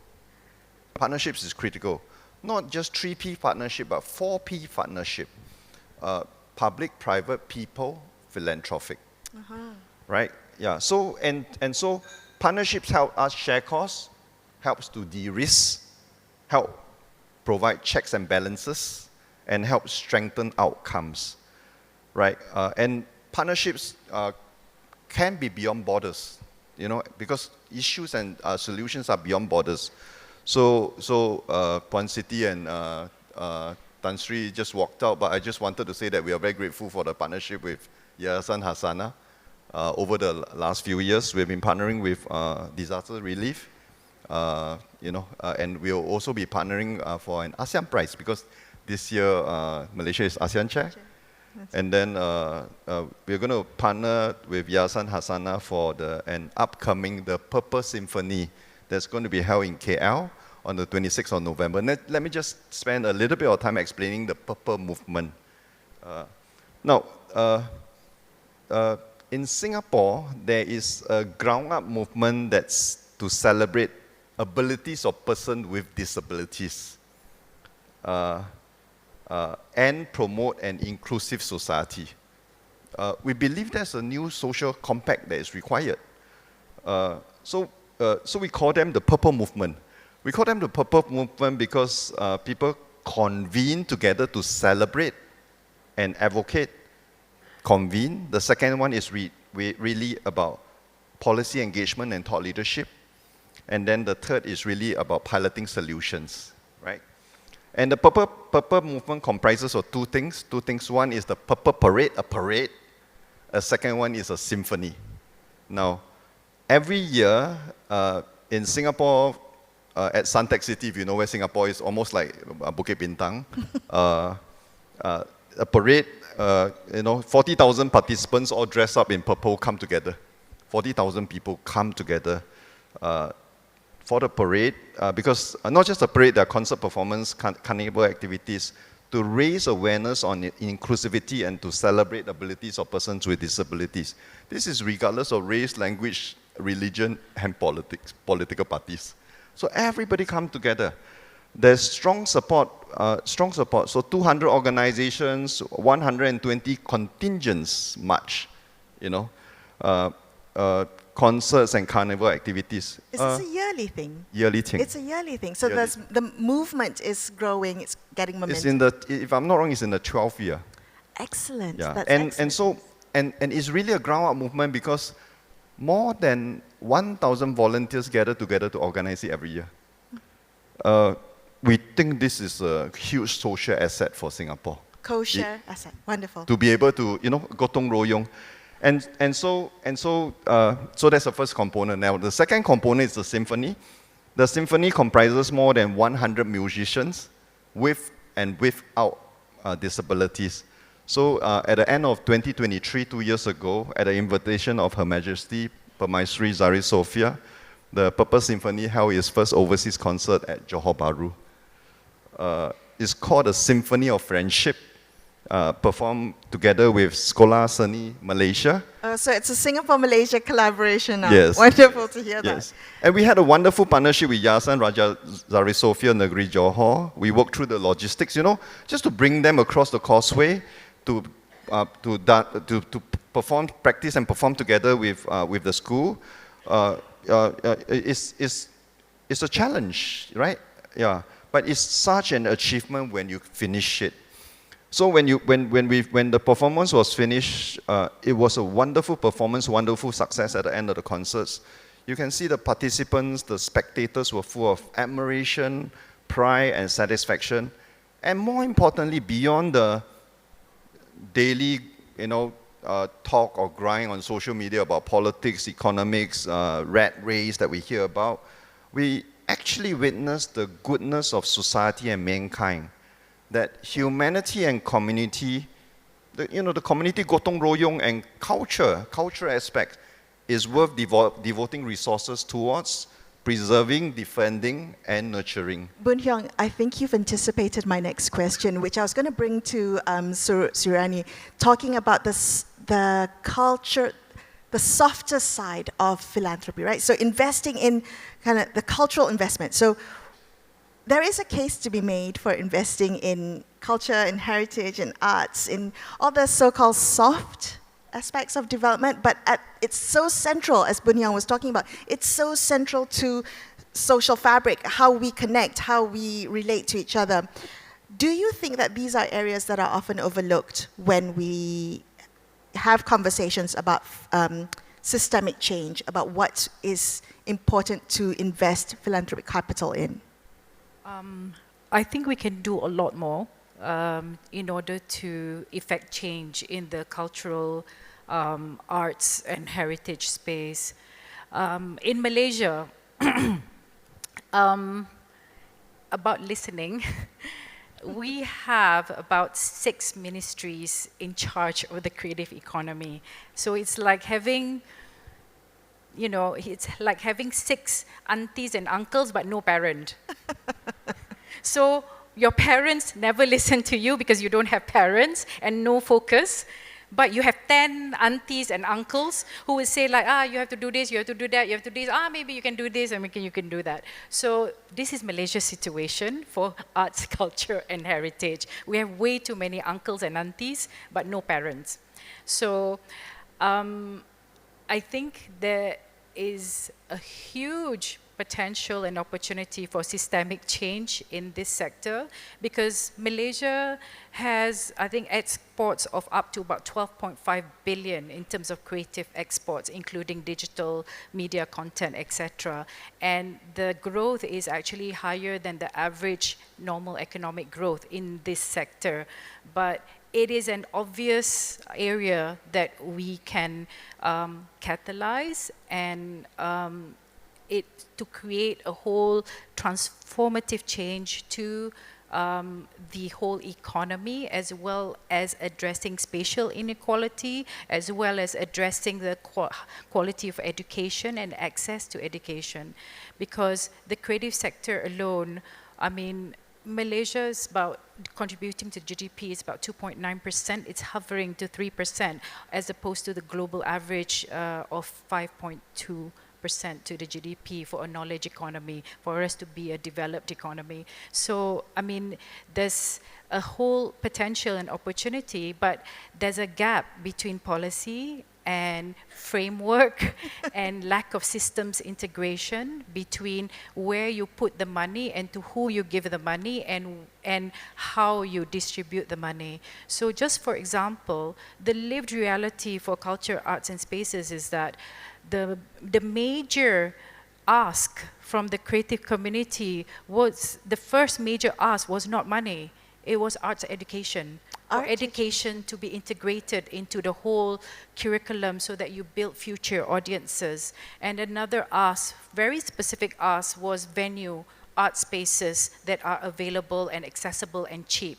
Partnerships is critical. Not just 3P partnership, but 4P partnership. Public, private, people, philanthropic. Right? Yeah. So so partnerships help us share costs, helps to de-risk, help provide checks and balances, and help strengthen outcomes. Right? And partnerships can be beyond borders, because issues and solutions are beyond borders. So Puan Siti and Tan Sri just walked out, but I just wanted to say that we are very grateful for the partnership with Yayasan Hasana. Over the last few years, we've been partnering with disaster relief, and we'll also be partnering for an ASEAN Prize, because this year Malaysia is ASEAN Chair. And then we're going to partner with Yayasan Hasana for an upcoming The Purple Symphony that's going to be held in KL on the 26th of November. Let me just spend a little bit of time explaining the Purple Movement. In Singapore, there is a ground-up movement that's to celebrate abilities of persons with disabilities. And promote an inclusive society. We believe there's a new social compact that is required. So we call them the Purple Movement. We call them the Purple Movement because people convene together to celebrate and advocate. Convene. The second one is really about policy engagement and thought leadership. And then the third is really about piloting solutions, right? And the Purple Movement comprises of two things. One is the Purple Parade, a parade. A second one is a symphony. Now, every year in Singapore, at Suntec City, if you know where Singapore is, almost like Bukit Bintang, a parade, 40,000 participants all dressed up in purple come together. 40,000 people come together for the parade, because not just a parade, there are concert performance, carnival activities, to raise awareness on inclusivity and to celebrate the abilities of persons with disabilities. This is regardless of race, language, religion, and political parties. So everybody come together. There's strong support. So 200 organizations, 120 contingents march, concerts and carnival activities. Is this a yearly thing? Yearly thing. It's a yearly thing. So the movement is growing, it's getting momentum. If I'm not wrong, it's in the 12th year. Excellent. Yeah. That's And excellent. it's really a ground-up movement because more than 1,000 volunteers gather together to organize it every year. We think this is a huge social asset for Singapore. Co-share asset. Wonderful. To be able to, gotong royong. So that's the first component. Now, the second component is the symphony. The symphony comprises more than 100 musicians with and without disabilities. So at the end of 2023, 2 years ago, at the invitation of Her Majesty Purnamasari Zari Sophia, the Purple Symphony held its first overseas concert at Johor Bahru. It's called a Symphony of Friendship, performed together with Sekolah Seni Malaysia. So it's a Singapore-Malaysia collaboration now. Yes. Wonderful to hear Yes. that. And we had a wonderful partnership with Yayasan Raja Zari Sophia Negeri Johor. We worked through the logistics, just to bring them across the causeway to perform, practice and perform together with the school. It's a challenge, right? Yeah. But it's such an achievement when you finish it. So when the performance was finished, it was a wonderful performance, wonderful success at the end of the concerts. You can see the participants, the spectators were full of admiration, pride, and satisfaction. And more importantly, beyond the daily, talk or grind on social media about politics, economics, rat race that we hear about, we actually witnessed the goodness of society and mankind. That humanity and community, the community gotong royong and culture aspect is worth devoting resources towards preserving, defending, and nurturing. Boon Heong, I think you've anticipated my next question, which I was going to bring to Surani, talking about the culture, the softer side of philanthropy, right? So investing in kind of the cultural investment. So there is a case to be made for investing in culture and heritage and arts, in all the so-called soft aspects of development, but it's so central, as Boon Heong was talking about, it's so central to social fabric, how we connect, how we relate to each other. Do you think that these are areas that are often overlooked when we have conversations about systemic change, about what is important to invest philanthropic capital in? I think we can do a lot more in order to effect change in the cultural arts and heritage space. In Malaysia, about listening, we have about 6 ministries in charge of the creative economy. So it's like having, it's like having 6 aunties and uncles but no parent. So your parents never listen to you because you don't have parents and no focus. But you have 10 aunties and uncles who will say like, you have to do this, you have to do that, you have to do this, maybe you can do this and you can do that. So this is Malaysia's situation for arts, culture and heritage. We have way too many uncles and aunties, but no parents. So I think there is a huge potential and opportunity for systemic change in this sector because Malaysia has, I think, exports of up to about 12.5 billion in terms of creative exports, including digital media content, etc. And the growth is actually higher than the average normal economic growth in this sector. But it is an obvious area that we can catalyze and to create a whole transformative change to the whole economy, as well as addressing spatial inequality, as well as addressing the quality of education and access to education. Because the creative sector alone, I mean, Malaysia is about contributing to GDP is about 2.9%. It's hovering to 3%, as opposed to the global average of 5.2% to the GDP for a knowledge economy, for us to be a developed economy. So, I mean, there's a whole potential and opportunity, but there's a gap between policy and framework and lack of systems integration between where you put the money and to who you give the money and how you distribute the money. So just for example, the lived reality for culture, arts and spaces is that the major ask from the creative community was, the first major ask was not money, it was arts education. Or education to be integrated into the whole curriculum so that you build future audiences. And another ask, very specific ask, was venue, art spaces that are available and accessible and cheap.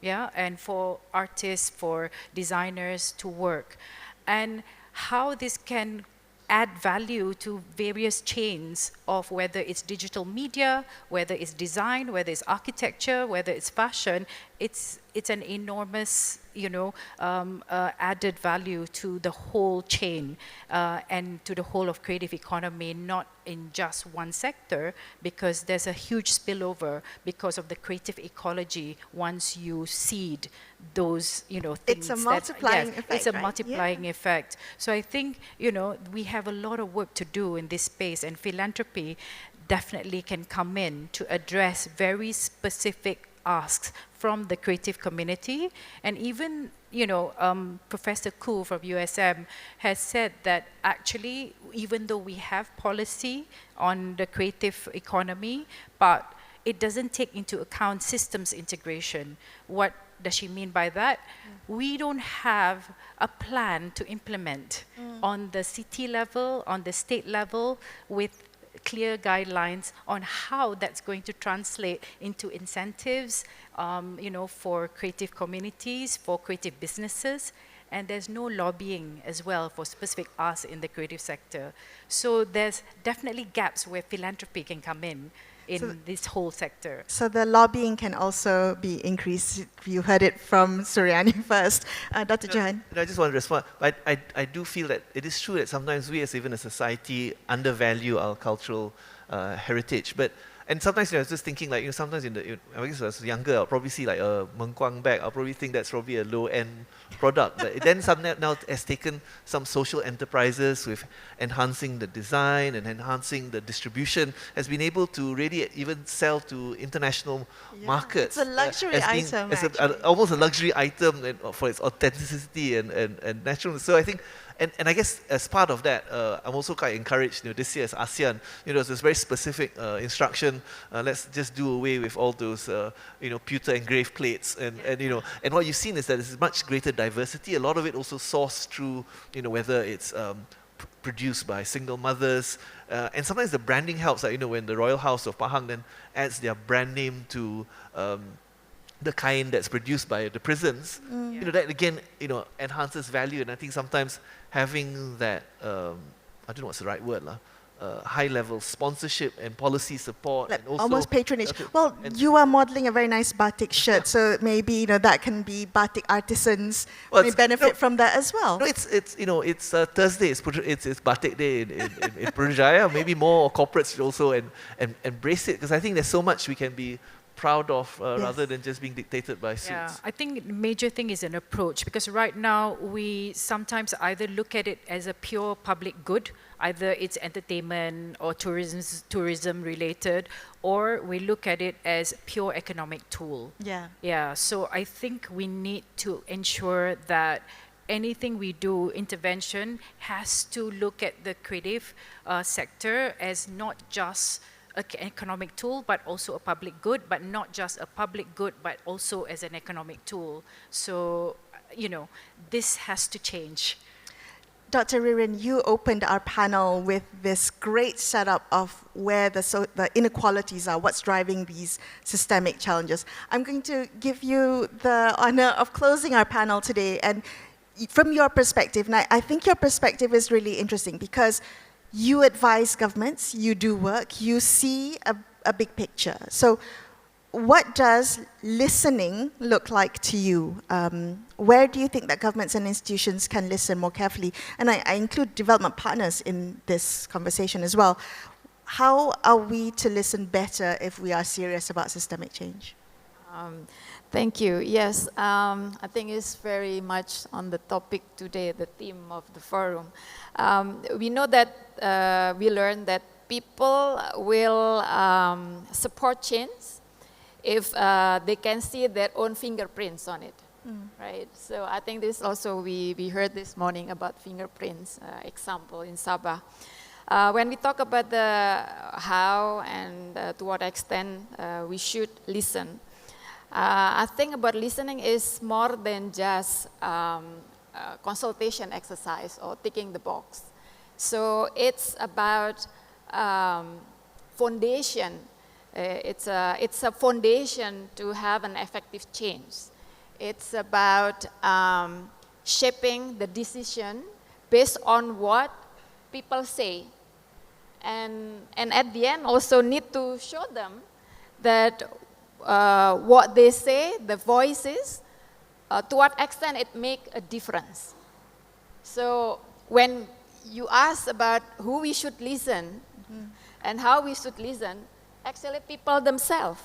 Yeah, and for artists, for designers to work. And how this can add value to various chains of whether it's digital media, whether it's design, whether it's architecture, whether it's fashion, it's an enormous, added value to the whole chain and to the whole of creative economy, not in just one sector, because there's a huge spillover because of the creative ecology once you seed those, things. It's a multiplying effect, it's a right? multiplying effect. So I think, we have a lot of work to do in this space, and philanthropy definitely can come in to address very specific asks from the creative community. And even, Professor Koo from USM has said that actually, even though we have policy on the creative economy, but it doesn't take into account systems integration. What does she mean by that? We don't have a plan to implement on the city level, on the state level, with clear guidelines on how that's going to translate into incentives, for creative communities, for creative businesses, and there's no lobbying as well for specific asks in the creative sector. So there's definitely gaps where philanthropy can come in this whole sector. So the lobbying can also be increased. You heard it from Suryani first. Dr. Johan. I just want to respond. I do feel that it is true that sometimes we as even a society undervalue our cultural heritage. And sometimes I was just thinking sometimes I guess when I was younger, I'll probably see like a Mengkuang bag. I'll probably think that's probably a low-end product. But it then now has taken some social enterprises with enhancing the design and enhancing the distribution, has been able to really even sell to international markets. It's a luxury item, It's almost a luxury item for its authenticity and naturalness. So I think, and I guess as part of that, I'm also quite encouraged, this year as ASEAN, there's this very specific instruction, let's just do away with all those, pewter engraved plates. And what you've seen is that there's much greater diversity. A lot of it also sourced through, whether it's produced by single mothers. And sometimes the branding helps, when the Royal House of Pahang then adds their brand name to the kind that's produced by the prisons, that again, enhances value. And I think sometimes having that, I don't know what's the right word, high-level sponsorship and policy support, like and also almost patronage. Well, you are modeling a very nice batik shirt, so maybe that can be batik artisans may benefit from that as well. No, it's Thursday. It's Batik Day in Putrajaya. Maybe more corporates should also embrace it, because I think there's so much we can be proud of rather than just being dictated by suits. Yeah, I think the major thing is an approach, because right now we sometimes either look at it as a pure public good, either it's entertainment or tourism related, or we look at it as pure economic tool. Yeah, so I think we need to ensure that anything we do, intervention, has to look at the creative sector as not just an economic tool, but also a public good, but not just a public good, but also as an economic tool. So, this has to change. Dr. Ririn, you opened our panel with this great setup of where the inequalities are, what's driving these systemic challenges. I'm going to give you the honor of closing our panel today. And from your perspective, and I think your perspective is really interesting because you advise governments, you do work, you see a big picture. So what does listening look like to you? Where do you think that governments and institutions can listen more carefully? And I include development partners in this conversation as well. How are we to listen better if we are serious about systemic change? Thank you. Yes, I think it's very much on the topic today, the theme of the forum. We know that, we learned that people will support change if they can see their own fingerprints on it, right? So I think this also, we heard this morning about fingerprints example in Sabah. When we talk about the how and to what extent we should listen, I think about listening is more than just consultation exercise or ticking the box. So it's about foundation. It's a foundation to have an effective change. It's about shaping the decision based on what people say. And at the end also need to show them that what they say, the voices, to what extent it makes a difference. So when you ask about who we should listen and how we should listen, actually people themselves.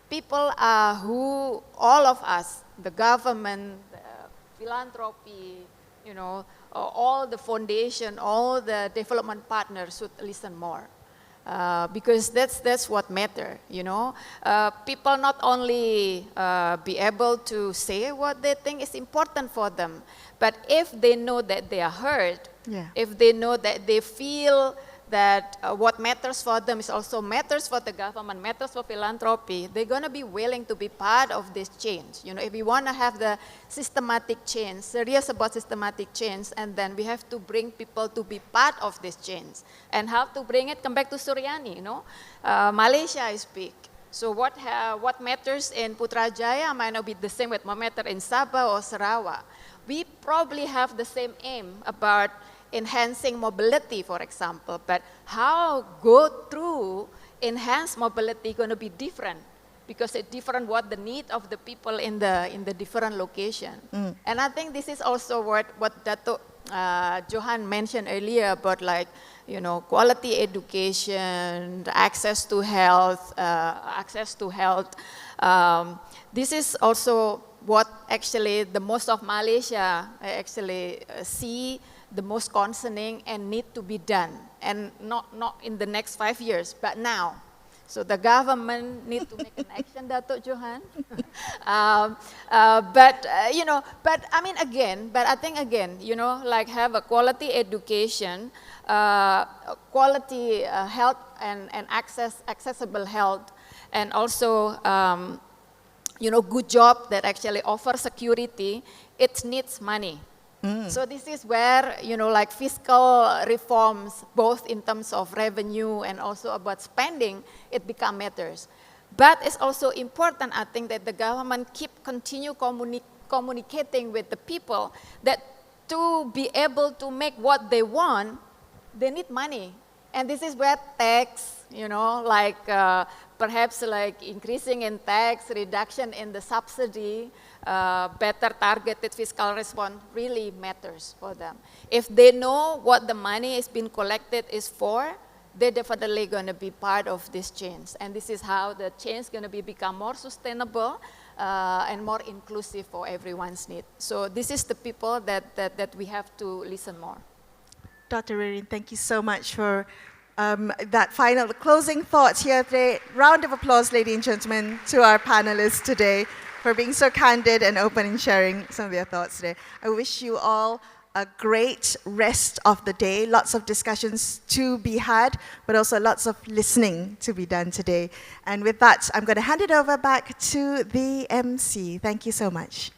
People are who, all of us, the government, the philanthropy, all the foundation, all the development partners should listen more. Because that's what matters, People not only be able to say what they think is important for them, but if they know that they are heard, if they know that they feel that what matters for them is also matters for the government, matters for philanthropy, they're going to be willing to be part of this change. If we want to have the systematic change, serious about systematic change, and then we have to bring people to be part of this change. And how to bring it, come back to Suryani, Malaysia is big. So what matters in Putrajaya might not be the same with what matters in Sabah or Sarawak. We probably have the same aim about enhancing mobility, for example, but how go through enhanced mobility going to be different because it's different what the need of the people in the different location. And I think this is also what Datuk Johan mentioned earlier about quality education, the access to health, this is also what actually the most of Malaysia actually see the most concerning and need to be done, and not in the next 5 years, but now. So the government need to make an action, Datuk Johan. But I think again, have a quality education, quality health and accessible health, and also good job that actually offer security. It needs money. So this is where, fiscal reforms, both in terms of revenue and also about spending, it become matters. But it's also important, I think, that the government continue communicating with the people that to be able to make what they want, they need money. And this is where tax, perhaps increasing in tax, reduction in the subsidy, better targeted fiscal response really matters for them. If they know what the money is being collected is for, they're definitely going to be part of this change. And this is how the change is going to become more sustainable and more inclusive for everyone's need. So this is the people that we have to listen more. Dr. Ririn, thank you so much for that final closing thoughts here today. Round of applause, ladies and gentlemen, to our panelists today for being so candid and open in sharing some of their thoughts today. I wish you all a great rest of the day. Lots of discussions to be had, but also lots of listening to be done today. And with that, I'm going to hand it over back to the MC. Thank you so much.